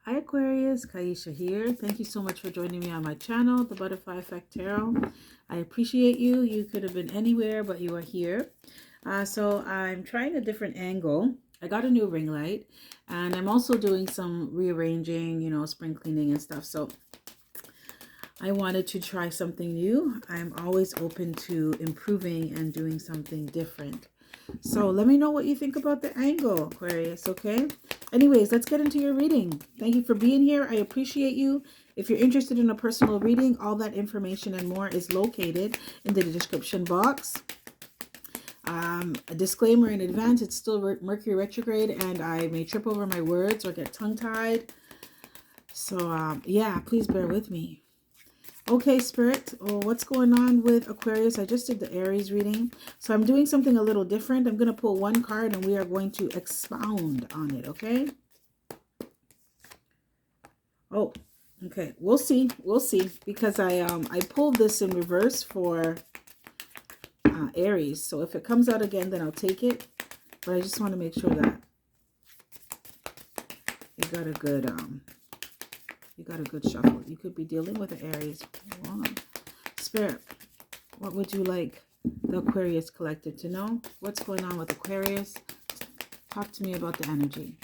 Hi Aquarius, Ki-esha here. Thank you so much for joining me on my channel, The Butterfly Effect Tarot. I appreciate you. You could have been anywhere, but you are here. So I'm trying a different angle. I got a new ring light, and I'm also doing some rearranging, spring cleaning and stuff. So I wanted to try something new. I'm always open to improving and doing something different. So let me know what you think about the angle, Aquarius, okay? Anyways, let's get into your reading. Thank you for being here. I appreciate you. If you're interested in a personal reading, all that information and more is located in the description box. A disclaimer in advance, it's still Mercury retrograde and I may trip over my words or get tongue-tied. So, yeah, please bear with me. Okay, Spirit, what's going on with Aquarius? I just did the Aries reading. So I'm doing something a little different. I'm going to pull one card and we are going to expound on it, okay? Oh, okay. We'll see. We'll see. Because I pulled this in reverse for Aries. So if it comes out again, then I'll take it. But I just want to make sure that you got a good shuffle. You could be dealing with an Aries. Wow. Spirit, what would you like the Aquarius collective to know? What's going on with Aquarius? Talk to me about the energy.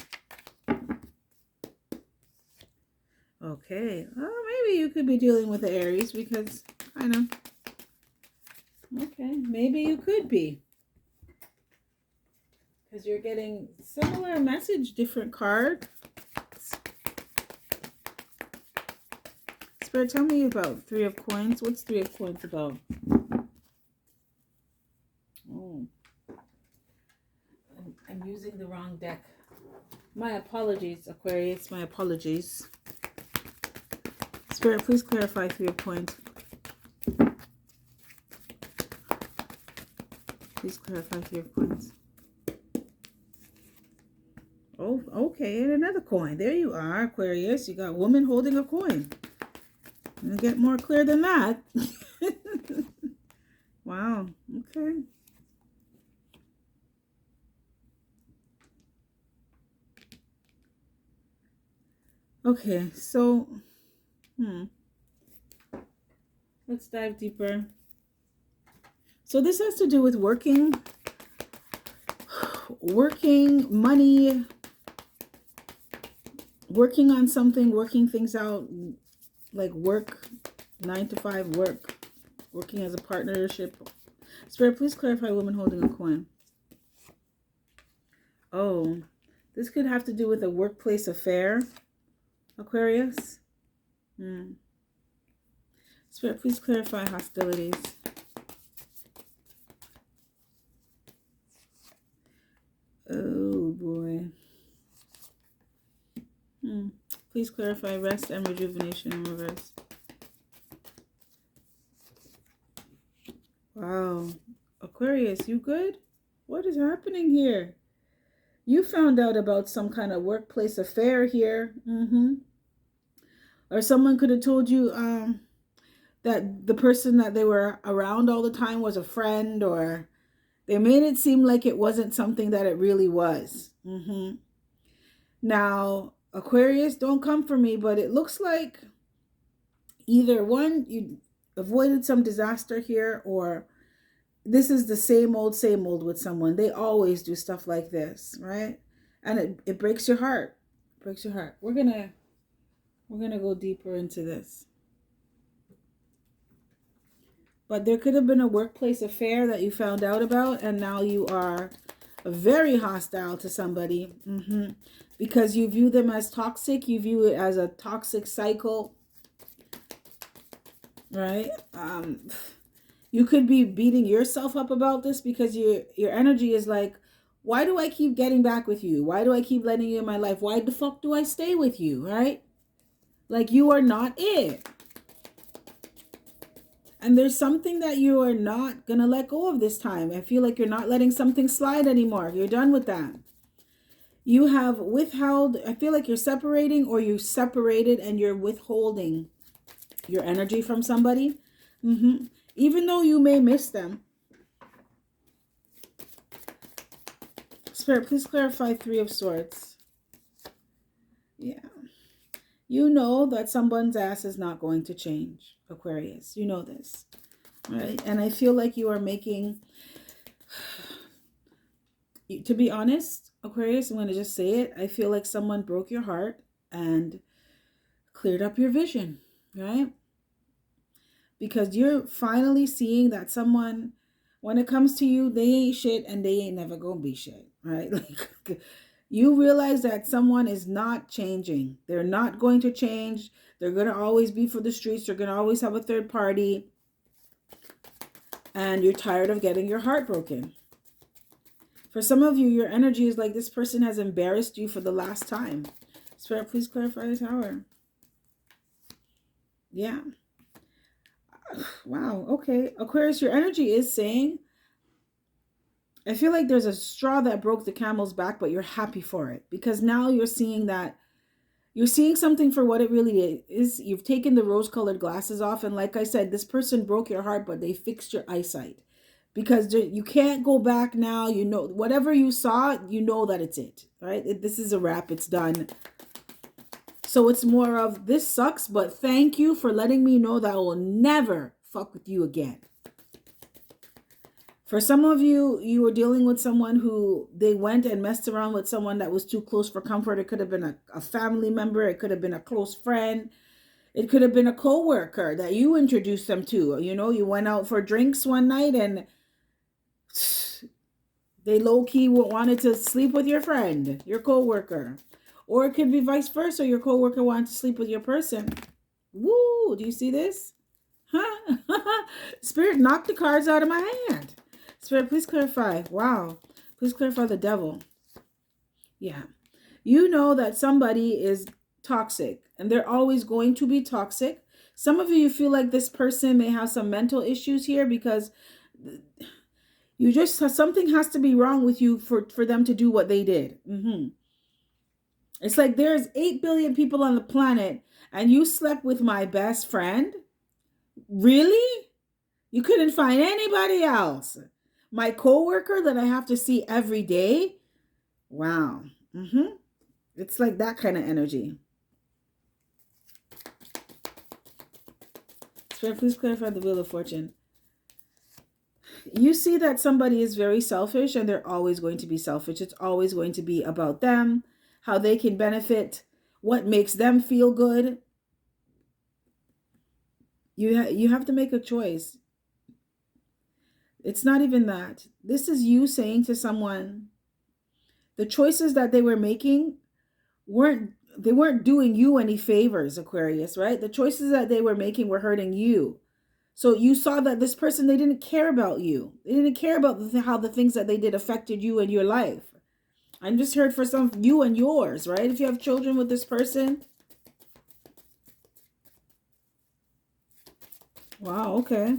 Okay. Well, maybe you could be dealing with the Aries because, I know. Okay. Maybe you could be. Because you're getting similar message, different card. Spirit, tell me about Three of Coins. What's Three of Coins about? Oh. I'm using the wrong deck. My apologies, Aquarius. My apologies. Spirit, please clarify Three of Coins. Please clarify Three of Coins. Oh, okay. And another coin. There you are, Aquarius. You got a woman holding a coin. And get more clear than that. Wow. Okay. Okay, so let's dive deeper. So this has to do with working, money, working on something, working things out, like work, 9 to 5 work, working as a partnership. Spirit, please clarify woman holding a coin. Oh, this could have to do with a workplace affair, Aquarius. Spirit, please clarify hostilities. Oh, boy. Please clarify rest and rejuvenation in reverse. Wow. Aquarius, you good? What is happening here? You found out about some kind of workplace affair here. Or someone could have told you that the person that they were around all the time was a friend, or they made it seem like it wasn't something that it really was. Now, Aquarius, don't come for me, but it looks like either one, you avoided some disaster here, or this is the same old with someone. They always do stuff like this, right? And it breaks your heart. It breaks your heart. We're gonna go deeper into this. But there could have been a workplace affair that you found out about, and now you are very hostile to somebody because you view them as toxic. You view it as a toxic cycle, right? You could be beating yourself up about this because your energy is like, why do I keep getting back with you? Why do I keep letting you in my life? Why the fuck do I stay with you, right? Like, you are not it. And there's something that you are not going to let go of this time. I feel like you're not letting something slide anymore. You're done with that. You have withheld. I feel like you're separating, or you separated and you're withholding your energy from somebody. Even though you may miss them. Spirit, please clarify Three of Swords. Yeah. You know that someone's ass is not going to change, Aquarius. You know this, right? And I feel like you are making, to be honest, Aquarius, I'm going to just say it. I feel like someone broke your heart and cleared up your vision, right? Because you're finally seeing that someone, when it comes to you, they ain't shit and they ain't never gonna be shit, right? Like, you realize that someone is not changing. They're not going to change. They're gonna always be for the streets. They're gonna always have a third party. And you're tired of getting your heart broken. For some of you, your energy is like this person has embarrassed you for the last time. Spirit, please clarify the tower. Yeah. Wow. Okay. Aquarius, your energy is saying, I feel like there's a straw that broke the camel's back, but you're happy for it because now you're seeing that you're seeing something for what it really is. You've taken the rose-colored glasses off. And like I said, this person broke your heart, but they fixed your eyesight because you can't go back now. You know, whatever you saw, you know that it's it, right? This is a wrap. It's done. So it's more of, this sucks, but thank you for letting me know that I will never fuck with you again. For some of you, you were dealing with someone who they went and messed around with someone that was too close for comfort. It could have been a family member. It could have been a close friend. It could have been a co-worker that you introduced them to. You know, you went out for drinks one night and they low-key wanted to sleep with your friend, your co-worker. Or it could be vice versa. Your coworker wants to sleep with your person. Woo! Do you see this? Huh? Spirit, knock the cards out of my hand. Spirit, please clarify. Wow. Please clarify the devil. Yeah. You know that somebody is toxic. And they're always going to be toxic. Some of you feel like this person may have some mental issues here because you just, something has to be wrong with you for them to do what they did. It's like there's 8 billion people on the planet and you slept with my best friend? Really? You couldn't find anybody else? My coworker that I have to see every day? Wow. It's like that kind of energy. Spirit, please clarify the Wheel of Fortune. You see that somebody is very selfish and they're always going to be selfish. It's always going to be about them, how they can benefit, what makes them feel good. You have to make a choice. It's not even that. This is you saying to someone, the choices that they were making weren't doing you any favors, Aquarius, right? The choices that they were making were hurting you. So you saw that this person, they didn't care about you. They didn't care about how the things that they did affected you and your life. I'm just heard for some of you and yours, right? If you have children with this person. Wow, okay.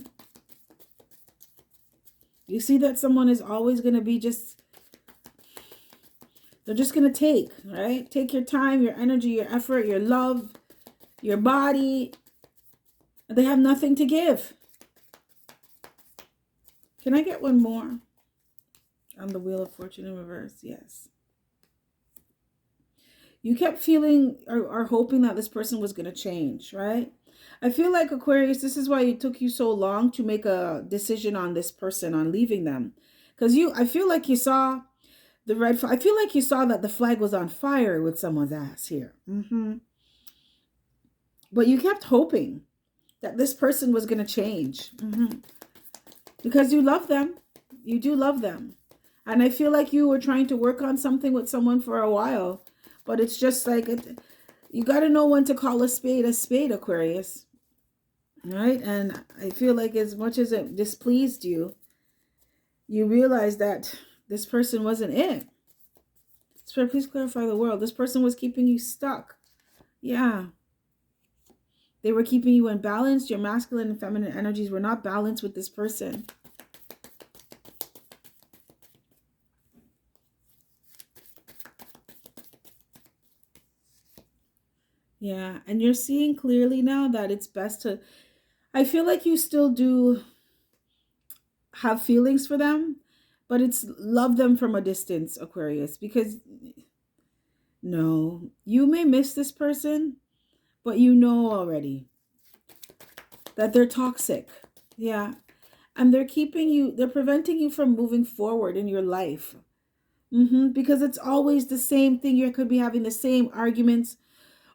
You see that someone is always going to be they're just going to take, right? Take your time, your energy, your effort, your love, your body. They have nothing to give. Can I get one more? On the Wheel of Fortune in reverse, yes. You kept feeling or hoping that this person was going to change, right? I feel like, Aquarius, this is why it took you so long to make a decision on this person, on leaving them. Because I feel like you saw the red flag. I feel like you saw that the flag was on fire with someone's ass here. But you kept hoping that this person was going to change. Because you love them. You do love them. And I feel like you were trying to work on something with someone for a while. But it's just like, you got to know when to call a spade, Aquarius. Right? And I feel like as much as it displeased you, you realize that this person wasn't it. Spirit, please clarify the world. This person was keeping you stuck. Yeah. They were keeping you unbalanced. Your masculine and feminine energies were not balanced with this person. Yeah, and you're seeing clearly now that it's best to... I feel like you still do have feelings for them, but it's love them from a distance, Aquarius, because no, you may miss this person, but you know already that they're toxic. Yeah. And they're preventing you from moving forward in your life. Because it's always the same thing. You could be having the same arguments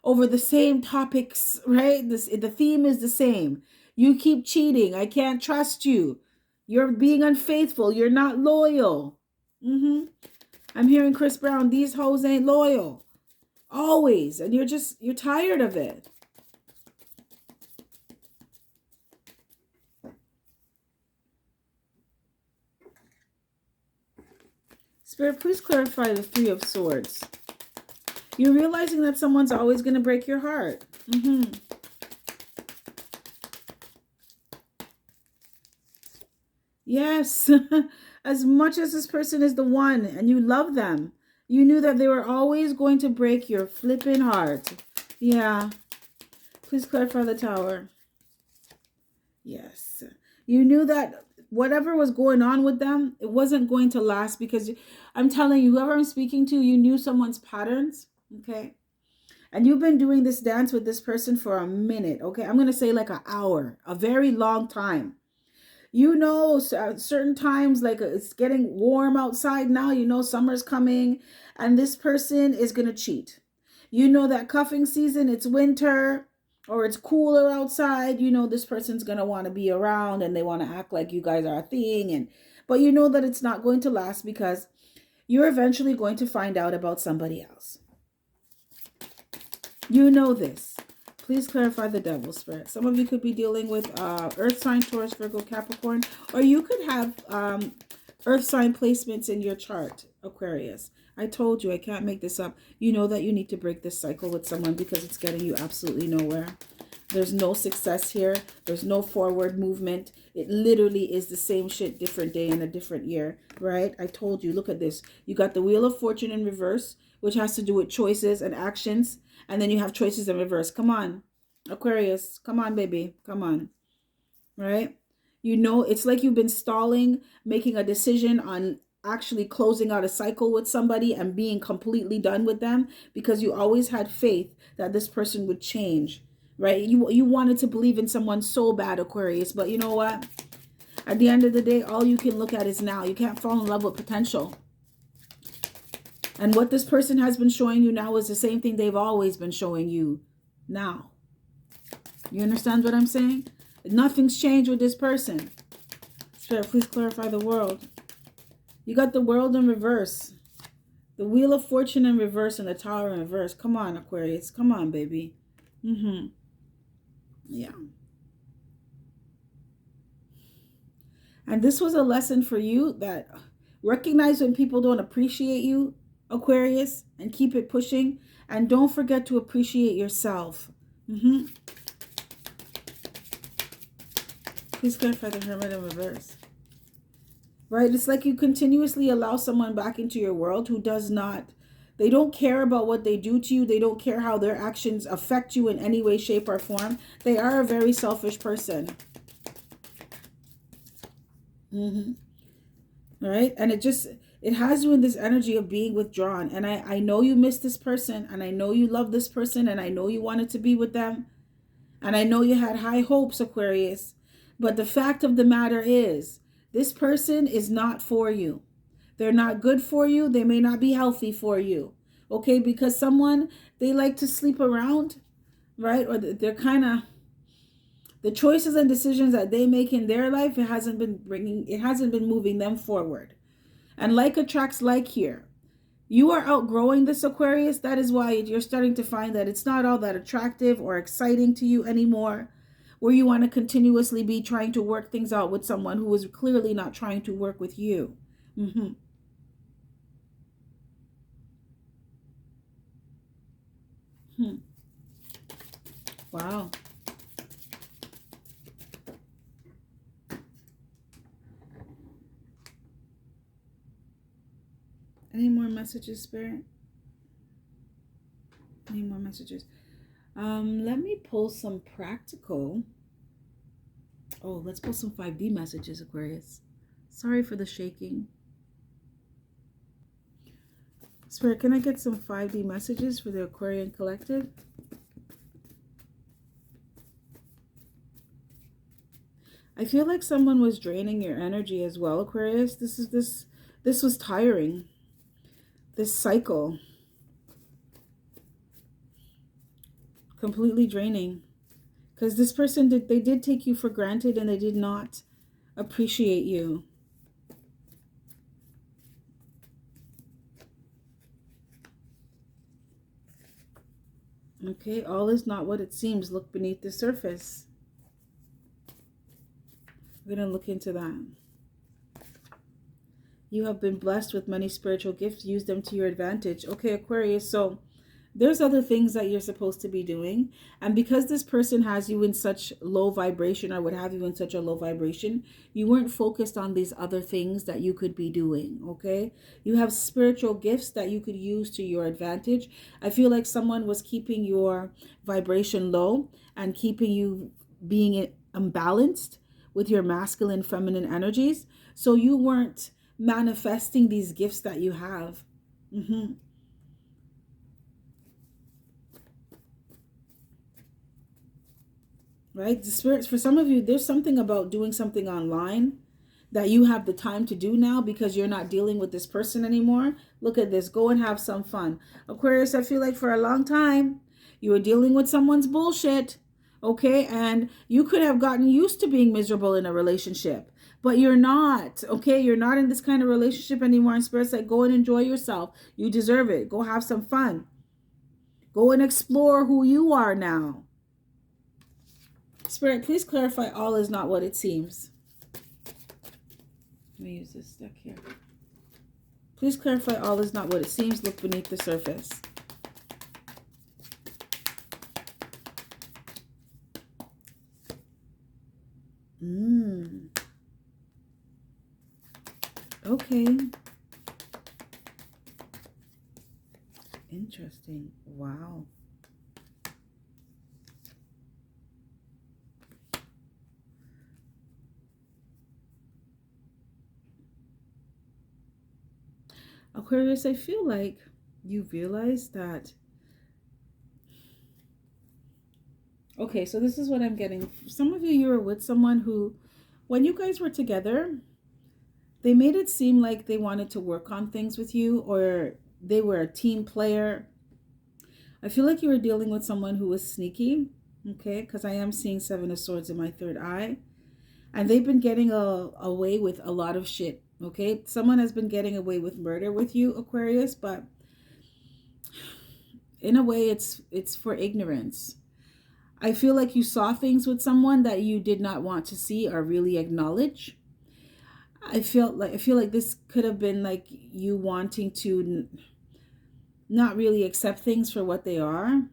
over the same topics, right? The theme is the same. You keep cheating. I can't trust you. You're being unfaithful. You're not loyal. I'm hearing Chris Brown, these hoes ain't loyal. Always. And you're tired of it. Spirit, please clarify the Three of Swords. You're realizing that someone's always going to break your heart. Yes. As much as this person is the one and you love them, you knew that they were always going to break your flipping heart. Yeah. Please clarify the Tower. Yes. You knew that whatever was going on with them, it wasn't going to last, because I'm telling you, whoever I'm speaking to, you knew someone's patterns. Okay. And you've been doing this dance with this person for a minute. Okay. I'm going to say like an hour, a very long time. You know, certain times, like it's getting warm outside now, you know, summer's coming and this person is going to cheat. You know that cuffing season, it's winter or it's cooler outside. You know, this person's going to want to be around and they want to act like you guys are a thing. But you know that it's not going to last, because you're eventually going to find out about somebody else. You know this. Please clarify the Devil, Spirit. Some of you could be dealing with Earth sign, Taurus, Virgo, Capricorn, or you could have Earth sign placements in your chart, Aquarius. I told you, I can't make this up. You know that you need to break this cycle with someone because it's getting you absolutely nowhere. There's no success here. There's no forward movement. It literally is the same shit, different day in a different year, right? I told you, look at this. You got the Wheel of Fortune in reverse, which has to do with choices and actions. And then you have choices in reverse. Come on, Aquarius. Come on, baby. Come on. Right? You know, it's like you've been stalling, making a decision on actually closing out a cycle with somebody and being completely done with them, because you always had faith that this person would change, right? You wanted to believe in someone so bad, Aquarius. But you know what? At the end of the day, all you can look at is now. You can't fall in love with potential. And what this person has been showing you now is the same thing they've always been showing you now. You understand what I'm saying? Nothing's changed with this person. Spirit, please clarify the World. You got the World in reverse. The Wheel of Fortune in reverse and the Tower in reverse. Come on, Aquarius. Come on, baby. Yeah. And this was a lesson for you, that recognize when people don't appreciate you, Aquarius, and keep it pushing. And don't forget to appreciate yourself. Please clarify the Hermit in reverse. Right? It's like you continuously allow someone back into your world who does not, they don't care about what they do to you. They don't care how their actions affect you in any way, shape, or form. They are a very selfish person. Right? And it has you in this energy of being withdrawn. And I know you miss this person, and I know you love this person, and I know you wanted to be with them. And I know you had high hopes, Aquarius. But the fact of the matter is, this person is not for you. They're not good for you. They may not be healthy for you. Okay? Because someone, they like to sleep around, right? Or they're kind of, the choices and decisions that they make in their life, it hasn't been moving them forward. And like attracts like here. You are outgrowing this, Aquarius. That is why you're starting to find that it's not all that attractive or exciting to you anymore, where you want to continuously be trying to work things out with someone who is clearly not trying to work with you. Wow. Any more messages, Spirit? Any more messages? Let me pull some practical. Oh, let's pull some 5D messages, Aquarius. Sorry for the shaking. Spirit, can I get some 5D messages for the Aquarian Collective? I feel like someone was draining your energy as well, Aquarius. This was tiring. This cycle. Completely draining. Because this person they did take you for granted and they did not appreciate you. Okay, all is not what it seems. Look beneath the surface. We're going to look into that. You have been blessed with many spiritual gifts. Use them to your advantage. Okay, Aquarius, so there's other things that you're supposed to be doing. And because this person has you in such low vibration, or would have you in such a low vibration, you weren't focused on these other things that you could be doing, okay? You have spiritual gifts that you could use to your advantage. I feel like someone was keeping your vibration low and keeping you being imbalanced with your masculine, feminine energies. So you weren't manifesting these gifts that you have. Right? The spirits, for some of you, there's something about doing something online that you have the time to do now because you're not dealing with this person anymore. Look at this. Go and have some fun. Aquarius, I feel like for a long time, you were dealing with someone's bullshit. Okay? And you could have gotten used to being miserable in a relationship. But you're not. Okay? You're not in this kind of relationship anymore. And Spirit's like, go and enjoy yourself. You deserve it. Go have some fun. Go and explore who you are now. Spirit, please clarify all is not what it seems. Let me use this deck here. Please clarify all is not what it seems. Look beneath the surface. Okay. Interesting. Wow. Aquarius, I feel like you realize that. Okay, so this is what I'm getting. Some of you were with someone who, when you guys were together, they made it seem like they wanted to work on things with you, or they were a team player. I feel like you were dealing with someone who was sneaky, okay? Because I am seeing Seven of Swords in my third eye. And they've been getting away with a lot of shit, okay? Someone has been getting away with murder with you, Aquarius, but in a way it's for ignorance. I feel like you saw things with someone that you did not want to see or really acknowledge. I feel like this could have been like you wanting to not really accept things for what they are.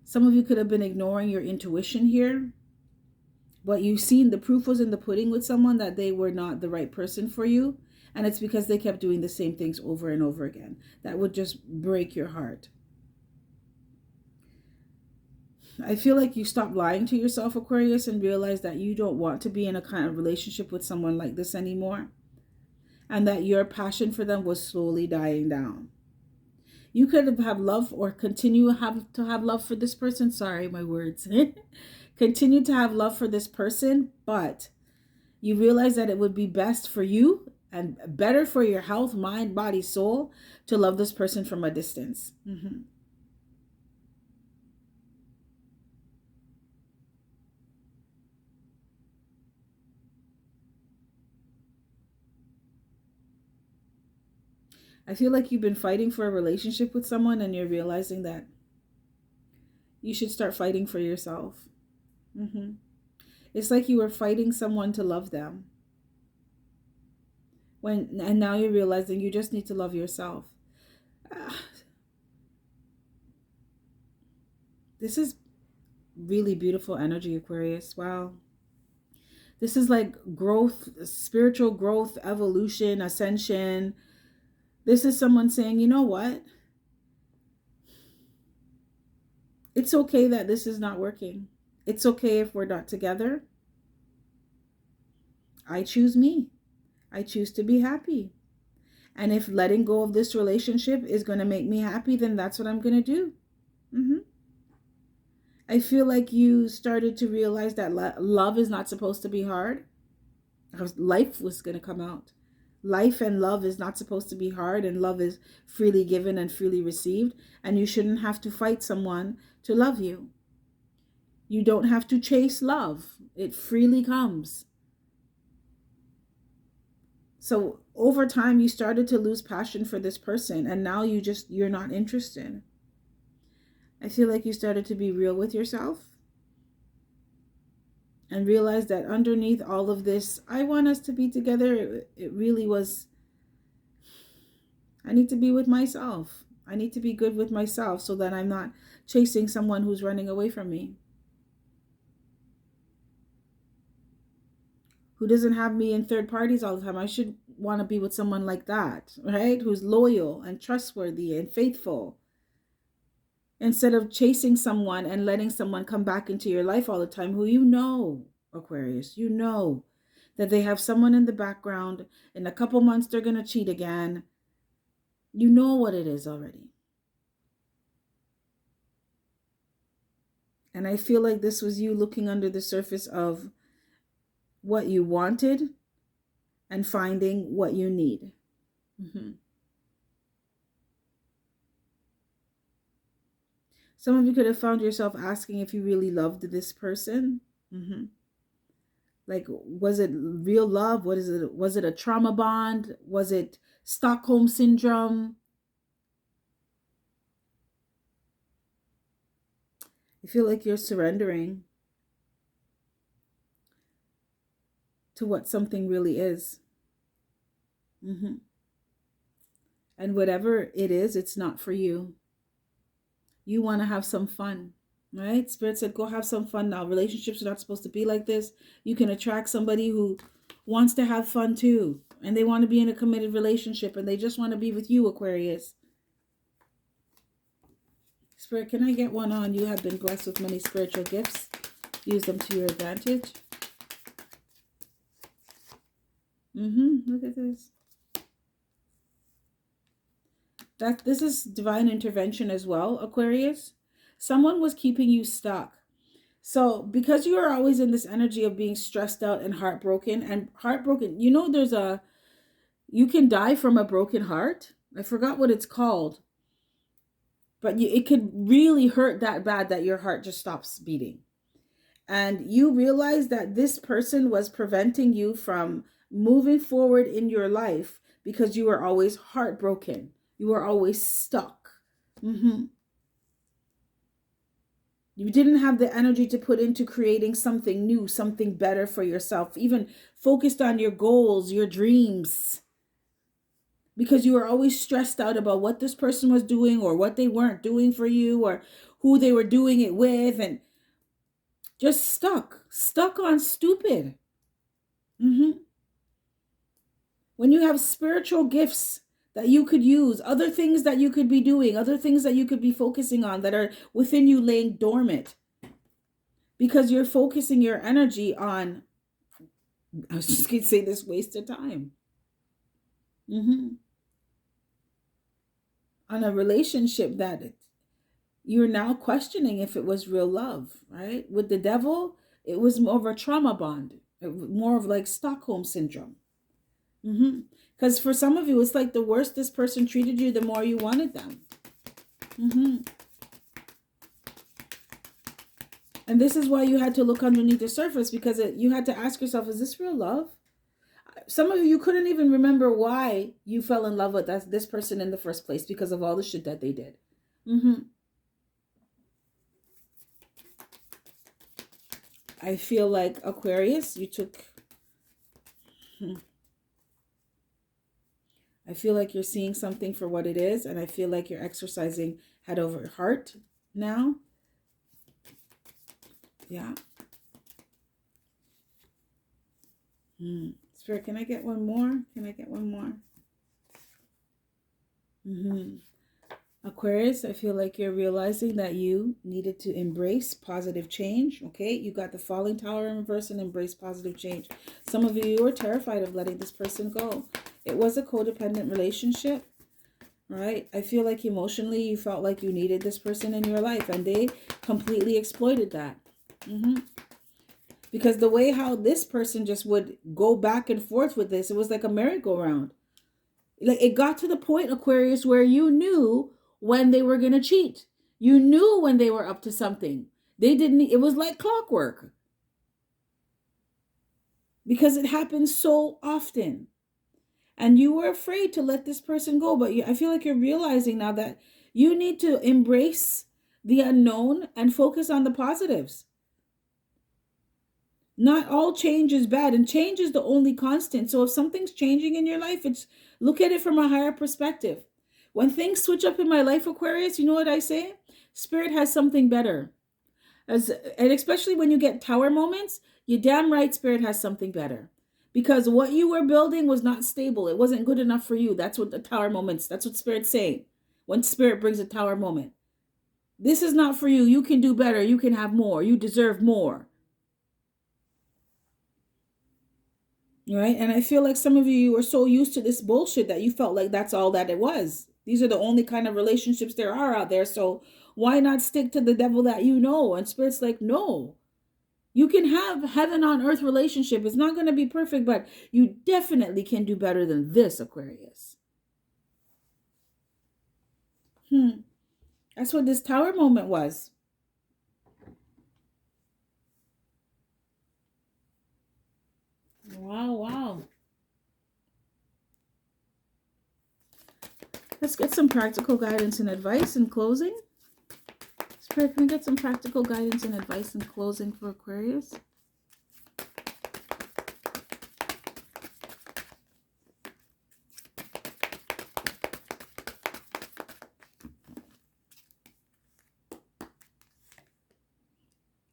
Some of you could have been ignoring your intuition here. But you've seen the proof was in the pudding with someone that they were not the right person for you. And it's because they kept doing the same things over and over again. That would just break your heart. I feel like you stopped lying to yourself, Aquarius, and realized that you don't want to be in a kind of relationship with someone like this anymore. And that your passion for them was slowly dying down. You could have love or continue to have love for this person. Sorry, my words. Continue to have love for this person, but you realize that it would be best for you and better for your health, mind, body, soul to love this person from a distance. I feel like you've been fighting for a relationship with someone and you're realizing that you should start fighting for yourself. It's like you were fighting someone to love them. And now you're realizing you just need to love yourself. This is really beautiful energy, Aquarius. Wow. This is like growth, spiritual growth, evolution, ascension. This is someone saying, you know what? It's okay that this is not working. It's okay if we're not together. I choose me. I choose to be happy. And if letting go of this relationship is going to make me happy, then that's what I'm going to do. I feel like you started to realize that love is not supposed to be hard. Life was going to come out. Life and love is not supposed to be hard, and love is freely given and freely received. And you shouldn't have to fight someone to love you. You don't have to chase love. It freely comes. So over time, you started to lose passion for this person, and now you're not interested. I feel like you started to be real with yourself and realize that underneath all of this, I want us to be together. It really was, I need to be with myself. I need to be good with myself so that I'm not chasing someone who's running away from me, who doesn't have me in third parties all the time. I should want to be with someone like that, right? Who's loyal and trustworthy and faithful, instead of chasing someone and letting someone come back into your life all the time who Aquarius, you know that they have someone in the background. In a couple months, they're going to cheat again. You know what it is already. And I feel like this was you looking under the surface of what you wanted and finding what you need. Some of you could have found yourself asking if you really loved this person. Like, was it real love? What is it? Was it a trauma bond? Was it Stockholm syndrome? I feel like you're surrendering to what something really is. And whatever it is, it's not for you. You want to have some fun, right? Spirit said, go have some fun now. Relationships are not supposed to be like this. You can attract somebody who wants to have fun too. And they want to be in a committed relationship. And they just want to be with you, Aquarius. Spirit, can I get one on? You have been blessed with many spiritual gifts. Use them to your advantage. Look at this. This is divine intervention as well, Aquarius. Someone was keeping you stuck. So because you are always in this energy of being stressed out and heartbroken, you know, you can die from a broken heart. I forgot what it's called. But it could really hurt that bad that your heart just stops beating. And you realize that this person was preventing you from moving forward in your life because you were always heartbroken. You were always stuck. You didn't have the energy to put into creating something new, something better for yourself, even focused on your goals, your dreams, because you were always stressed out about what this person was doing or what they weren't doing for you or who they were doing it with, and just stuck on stupid. When you have spiritual gifts that you could use, other things that you could be doing, other things that you could be focusing on that are within you laying dormant, because you're focusing your energy on, I was just going to say this, waste of time. On a relationship that you're now questioning if it was real love, right? With the devil, it was more of a trauma bond, more of like Stockholm syndrome. Because for some of you, it's like the worse this person treated you, the more you wanted them. And this is why you had to look underneath the surface, because you had to ask yourself, is this real love? Some of you couldn't even remember why you fell in love with this person in the first place, because of all the shit that they did. I feel like, Aquarius, you took... I feel like you're seeing something for what it is, and I feel like you're exercising head over heart now. Yeah. Spirit, can I get one more? Can I get one more? Aquarius, I feel like you're realizing that you needed to embrace positive change. Okay, you got the falling tower in reverse and embrace positive change. Some of you were terrified of letting this person go. It was a codependent relationship. right? I feel like emotionally you felt like you needed this person in your life, and they completely exploited that. Because the way how this person just would go back and forth with this, it was like a merry-go-round. Like, it got to the point, Aquarius, where you knew when they were going to cheat. You knew when they were up to something. They didn't, it was like clockwork, because it happens so often. And you were afraid to let this person go, but I feel like you're realizing now that you need to embrace the unknown and focus on the positives. Not all change is bad, and change is the only constant. So if something's changing in your life, it's look at it from a higher perspective. When things switch up in my life, Aquarius, you know what I say? Spirit has something better. And especially when you get tower moments, you damn right Spirit has something better. Because what you were building was not stable. It wasn't good enough for you. That's what the tower moments, that's what Spirit's saying. When Spirit brings a tower moment. This is not for you. You can do better. You can have more. You deserve more. Right? And I feel like some of you were so used to this bullshit that you felt like that's all that it was. These are the only kind of relationships there are out there. So why not stick to the devil that you know? And Spirit's like, no. You can have heaven on earth relationship. It's not going to be perfect, but you definitely can do better than this, Aquarius. That's what this tower moment was. Wow, wow. Let's get some practical guidance and advice in closing. Spirit, can we get some practical guidance and advice in closing for Aquarius?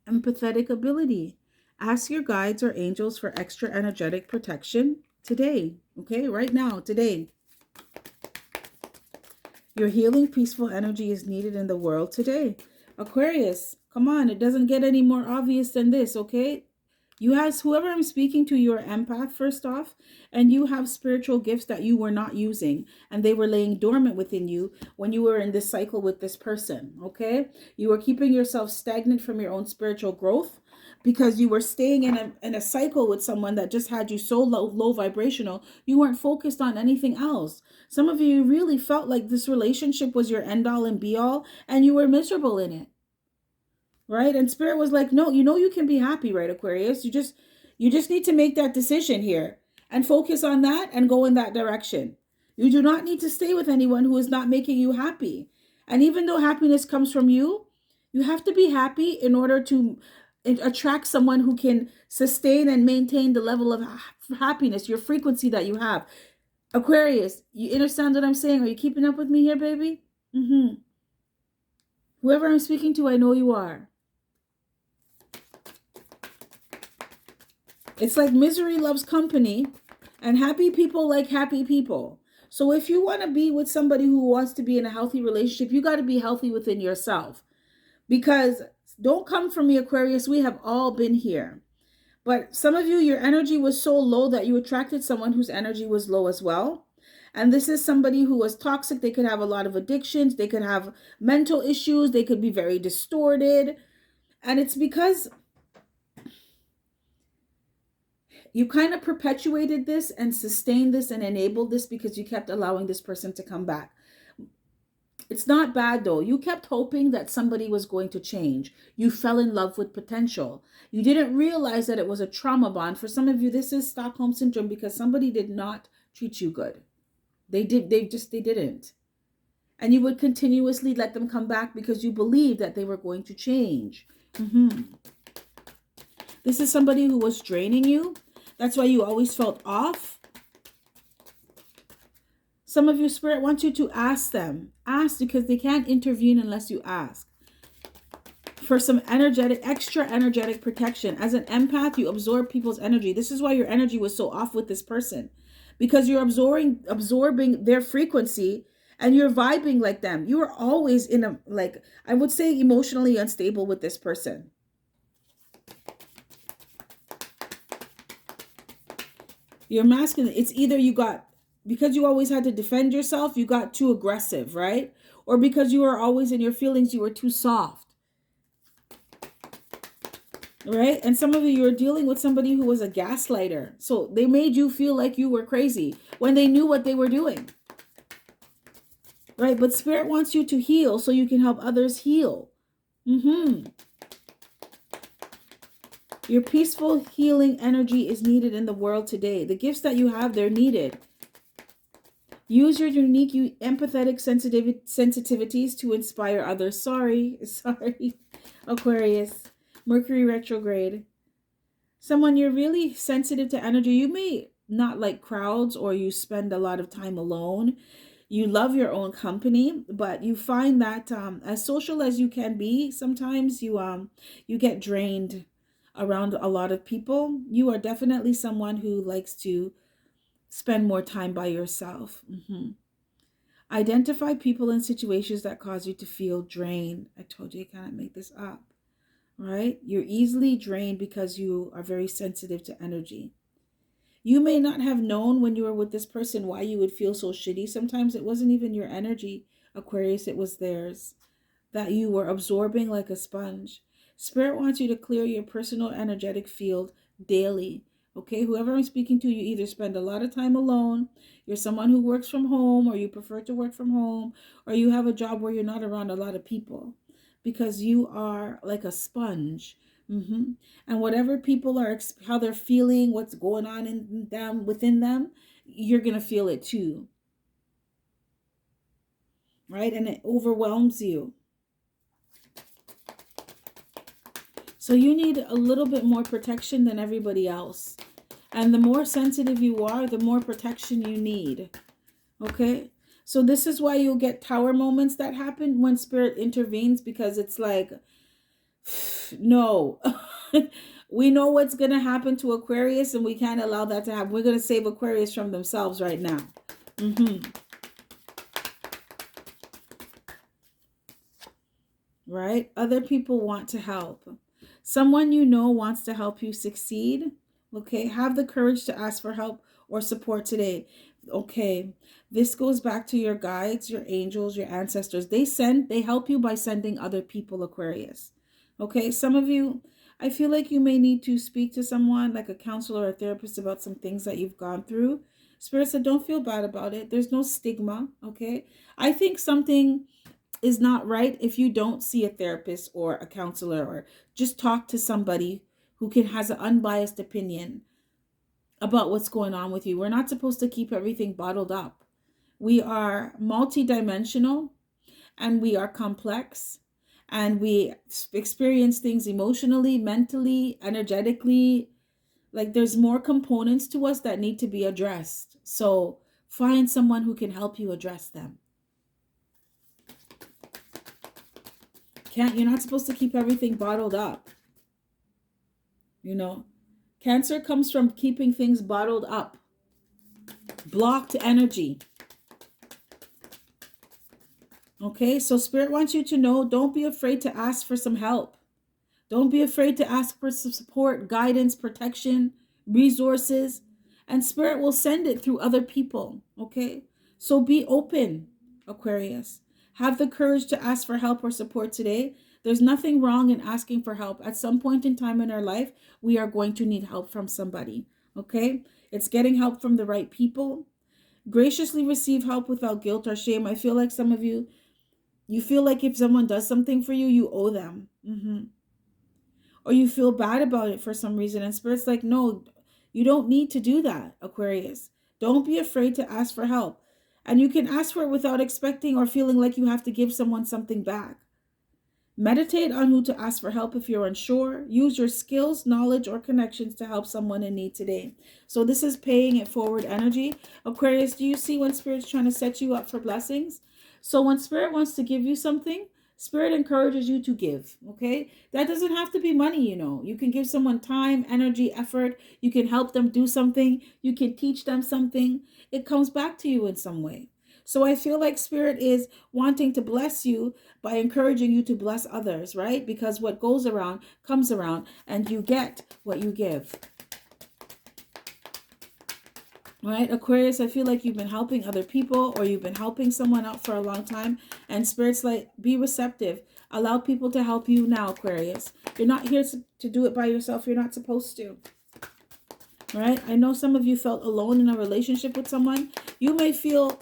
Empathetic ability. Ask your guides or angels for extra energetic protection today. Okay, right now, today. Your healing, peaceful energy is needed in the world today. Aquarius, come on. It doesn't get any more obvious than this, okay? You have, whoever I'm speaking to, you're an empath, first off, and you have spiritual gifts that you were not using, and they were laying dormant within you when you were in this cycle with this person, okay? You were keeping yourself stagnant from your own spiritual growth because you were staying in a cycle with someone that just had you so low vibrational, you weren't focused on anything else. Some of you really felt like this relationship was your end all and be all, and you were miserable in it. Right? And Spirit was like, no, you know you can be happy, right, Aquarius? You just need to make that decision here and focus on that and go in that direction. You do not need to stay with anyone who is not making you happy. And even though happiness comes from you, you have to be happy in order to attract someone who can sustain and maintain the level of happiness, your frequency that you have. Aquarius, you understand what I'm saying? Are you keeping up with me here, baby? Whoever I'm speaking to, I know you are. It's like misery loves company, and happy people like happy people. So if you want to be with somebody who wants to be in a healthy relationship, you got to be healthy within yourself. Because don't come from me, Aquarius. We have all been here. But some of you, your energy was so low that you attracted someone whose energy was low as well. And this is somebody who was toxic. They could have a lot of addictions. They could have mental issues. They could be very distorted. And it's because you kind of perpetuated this and sustained this and enabled this because you kept allowing this person to come back. It's not bad though. You kept hoping that somebody was going to change. You fell in love with potential. You didn't realize that it was a trauma bond. For some of you, this is Stockholm Syndrome because somebody did not treat you good. They didn't. And you would continuously let them come back because you believed that they were going to change. This is somebody who was draining you. That's why you always felt off. Some of you, Spirit wants you to ask them. Ask because they can't intervene unless you ask. For some extra energetic protection. As an empath, you absorb people's energy. This is why your energy was so off with this person. Because you're absorbing their frequency and you're vibing like them. You are always in a, like, I would say emotionally unstable with this person. You're masculine. It's either you got because you always had to defend yourself, you got too aggressive, right? Or because you were always in your feelings, you were too soft, right? And some of you were dealing with somebody who was a gaslighter. So they made you feel like you were crazy when they knew what they were doing, right? But Spirit wants you to heal so you can help others heal. Your peaceful healing energy is needed in the world today. The gifts that you have, they're needed. Use your unique, empathetic sensitivities to inspire others. Sorry, Aquarius. Mercury retrograde. Someone, you're really sensitive to energy. You may not like crowds, or you spend a lot of time alone. You love your own company, but you find that as social as you can be, sometimes you get drained around a lot of people. You are definitely someone who likes to spend more time by yourself. Identify people and situations that cause you to feel drained. I told you I cannot make this up, right? You're easily drained because you are very sensitive to energy. You may not have known when you were with this person why you would feel so shitty. Sometimes it wasn't even your energy, Aquarius, it was theirs that you were absorbing like a sponge. Spirit wants you to clear your personal energetic field daily. Okay, whoever I'm speaking to, you either spend a lot of time alone, you're someone who works from home, or you prefer to work from home, or you have a job where you're not around a lot of people, because you are like a sponge. And whatever people are, how they're feeling, what's going on in them, within them, you're going to feel it too. Right? And it overwhelms you. So you need a little bit more protection than everybody else. And the more sensitive you are, the more protection you need. Okay? So this is why you'll get tower moments that happen when Spirit intervenes, because it's like, no. We know what's going to happen to Aquarius, and we can't allow that to happen. We're going to save Aquarius from themselves right now. Right? Other people want to help. Someone you know wants to help you succeed. Okay? Have the courage to ask for help or support today. Okay? This goes back to your guides, your angels, your ancestors. They help you by sending other people, Aquarius. Okay? Some of you, I feel like you may need to speak to someone like a counselor or a therapist about some things that you've gone through. Spirit said, don't feel bad about it. There's no stigma. Okay? I think something is not right if you don't see a therapist or a counselor, or just talk to somebody who has an unbiased opinion about what's going on with you. We're not supposed to keep everything bottled up. We are multidimensional, and we are complex, and we experience things emotionally, mentally, energetically. Like, there's more components to us that need to be addressed. So find someone who can help you address them. You're not supposed to keep everything bottled up. You know, Cancer comes from keeping things bottled up. Blocked energy. Okay, so Spirit wants you to know, don't be afraid to ask for some help. Don't be afraid to ask for some support, guidance, protection, resources, and Spirit will send it through other people. Okay, so be open, Aquarius. Have the courage to ask for help or support today. There's nothing wrong in asking for help. At some point in time in our life, we are going to need help from somebody. Okay, it's getting help from the right people. Graciously receive help without guilt or shame. I feel like some of you, you feel like if someone does something for you, you owe them. Or you feel bad about it for some reason. And Spirit's like, no, you don't need to do that, Aquarius. Don't be afraid to ask for help. And you can ask for it without expecting or feeling like you have to give someone something back. Meditate on who to ask for help if you're unsure. Use your skills, knowledge, or connections to help someone in need today. So this is paying it forward energy. Aquarius, do you see when Spirit's trying to set you up for blessings? So when Spirit wants to give you something, Spirit encourages you to give, okay? That doesn't have to be money, you know. You can give someone time, energy, effort. You can help them do something. You can teach them something. It comes back to you in some way. So I feel like Spirit is wanting to bless you by encouraging you to bless others, right? Because what goes around comes around, and you get what you give. Right, Aquarius, I feel like you've been helping other people, or you've been helping someone out for a long time, and Spirit's like, be receptive. Allow people to help you now, Aquarius. You're not here to do it by yourself. You're not supposed to. Right? I know some of you felt alone in a relationship with someone. You may feel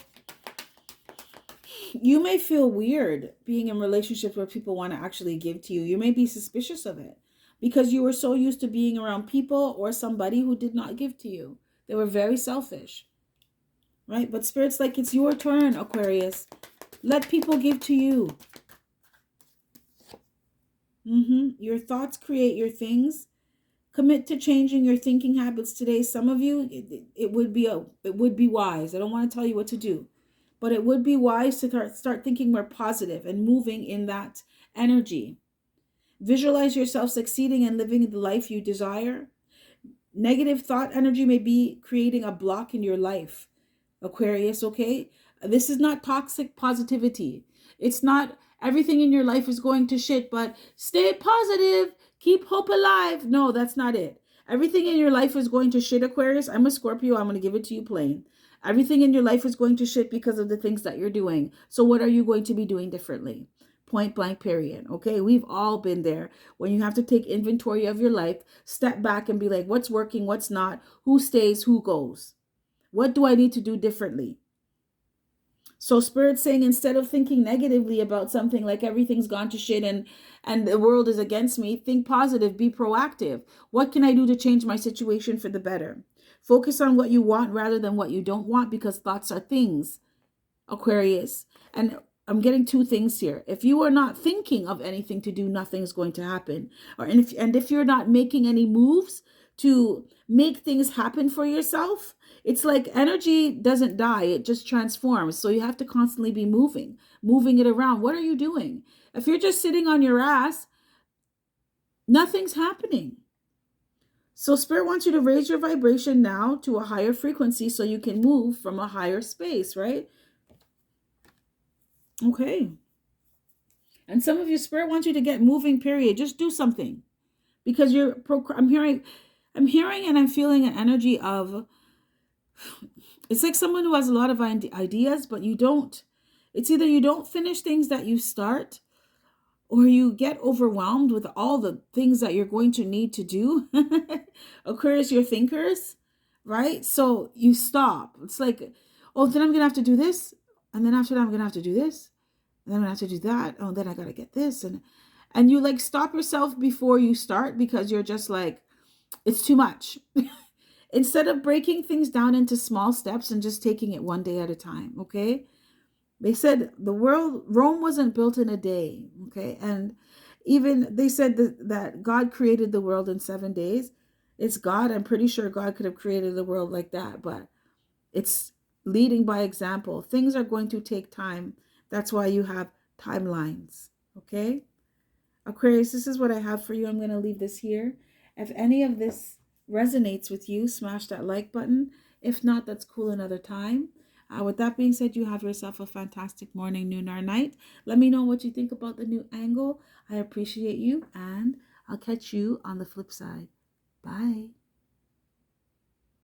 weird being in relationships where people want to actually give to you. You may be suspicious of it because you were so used to being around people or somebody who did not give to you. They were very selfish. Right? But Spirit's like, it's your turn, Aquarius. Let people give to you. Your thoughts create your things. Commit to changing your thinking habits today. Some of you, it would be wise. I don't want to tell you what to do, but it would be wise to start thinking more positive and moving in that energy. Visualize yourself succeeding and living the life you desire. Negative thought energy may be creating a block in your life, Aquarius, okay? This is not toxic positivity. It's not everything in your life is going to shit, but stay positive, keep hope alive. No, that's not it. Everything in your life is going to shit, Aquarius. I'm a Scorpio. I'm going to give it to you plain. Everything in your life is going to shit because of the things that you're doing. So what are you going to be doing differently? Point blank, period. Okay, we've all been there when you have to take inventory of your life, step back and be like, what's working, what's not, who stays, who goes. What do I need to do differently? So Spirit's saying, instead of thinking negatively about something like everything's gone to shit and the world is against me, think positive, be proactive. What can I do to change my situation for the better? Focus on what you want rather than what you don't want, because thoughts are things, Aquarius. And I'm getting two things here. If you are not thinking of anything to do, nothing's going to happen. And if you're not making any moves to make things happen for yourself, it's like energy doesn't die, it just transforms. So you have to constantly be moving it around. What are you doing? If you're just sitting on your ass, nothing's happening. So Spirit wants you to raise your vibration now to a higher frequency so you can move from a higher space, right? Okay. And some of you, Spirit wants you to get moving, period. Just do something. Because I'm hearing and I'm feeling an energy of, it's like someone who has a lot of ideas, but you don't. It's either you don't finish things that you start, or you get overwhelmed with all the things that you're going to need to do. Aquarius, you're thinkers, right? So you stop. It's like, oh, then I'm going to have to do this. And then after that, I'm going to have to do this. And then I'm going to have to do that. Oh, then I got to get this. And you like stop yourself before you start because you're just like, it's too much. Instead of breaking things down into small steps and just taking it one day at a time, okay? They said Rome wasn't built in a day, okay? And even they said that God created the world in 7 days. It's God. I'm pretty sure God could have created the world like that, but it's leading by example. Things are going to take time. That's why you have timelines, okay? Aquarius, this is what I have for you. I'm going to leave this here. If any of this resonates with you, smash that like button. If not, that's cool, another time. With that being said, you have yourself a fantastic morning, noon, or night. Let me know what you think about the new angle. I appreciate you, and I'll catch you on the flip side. Bye.